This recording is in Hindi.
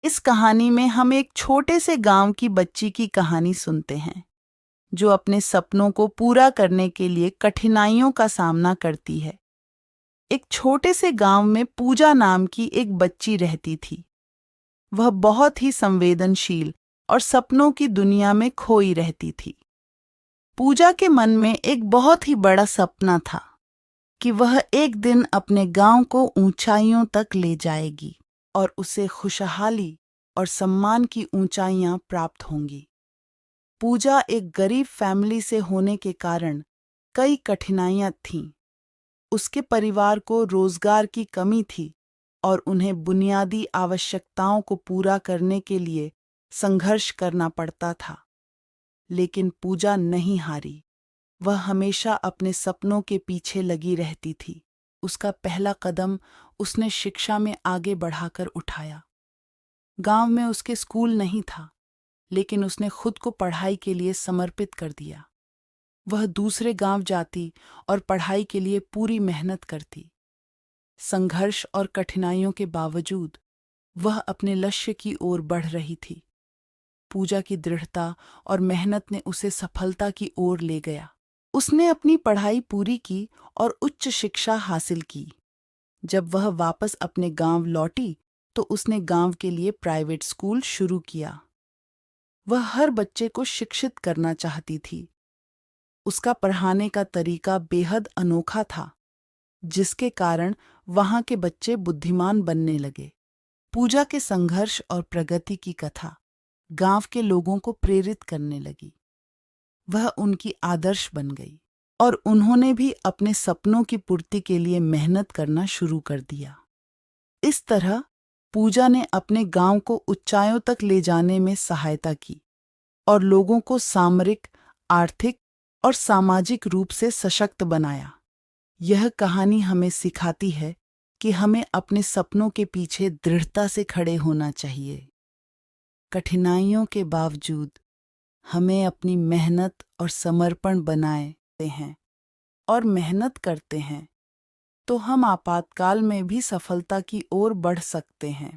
इस कहानी में हम एक छोटे से गांव की बच्ची की कहानी सुनते हैं जो अपने सपनों को पूरा करने के लिए कठिनाइयों का सामना करती है। एक छोटे से गांव में पूजा नाम की एक बच्ची रहती थी। वह बहुत ही संवेदनशील और सपनों की दुनिया में खोई रहती थी। पूजा के मन में एक बहुत ही बड़ा सपना था कि वह एक दिन अपने गांव को ऊंचाइयों तक ले जाएगी और उसे खुशहाली और सम्मान की ऊंचाइयां प्राप्त होंगी। पूजा एक गरीब फैमिली से होने के कारण कई कठिनाइयां थीं। उसके परिवार को रोजगार की कमी थी और उन्हें बुनियादी आवश्यकताओं को पूरा करने के लिए संघर्ष करना पड़ता था। लेकिन पूजा नहीं हारी। वह हमेशा अपने सपनों के पीछे लगी रहती थी। उसका पहला कदम उसने शिक्षा में आगे बढ़ाकर उठाया। गांव में उसके स्कूल नहीं था, लेकिन उसने खुद को पढ़ाई के लिए समर्पित कर दिया। वह दूसरे गांव जाती और पढ़ाई के लिए पूरी मेहनत करती। संघर्ष और कठिनाइयों के बावजूद वह अपने लक्ष्य की ओर बढ़ रही थी। पूजा की दृढ़ता और मेहनत ने उसे सफलता की ओर ले गया। उसने अपनी पढ़ाई पूरी की और उच्च शिक्षा हासिल की। जब वह वापस अपने गांव लौटी तो उसने गांव के लिए प्राइवेट स्कूल शुरू किया। वह हर बच्चे को शिक्षित करना चाहती थी। उसका पढ़ाने का तरीका बेहद अनोखा था, जिसके कारण वहां के बच्चे बुद्धिमान बनने लगे। पूजा के संघर्ष और प्रगति की कथा गांव के लोगों को प्रेरित करने लगी। वह उनकी आदर्श बन गई और उन्होंने भी अपने सपनों की पूर्ति के लिए मेहनत करना शुरू कर दिया। इस तरह पूजा ने अपने गांव को ऊंचाइयों तक ले जाने में सहायता की और लोगों को सामरिक, आर्थिक और सामाजिक रूप से सशक्त बनाया। यह कहानी हमें सिखाती है कि हमें अपने सपनों के पीछे दृढ़ता से खड़े होना चाहिए। कठिनाइयों के बावजूद हमें अपनी मेहनत और समर्पण बनाए हैं और मेहनत करते हैं तो हम आपातकाल में भी सफलता की ओर बढ़ सकते हैं।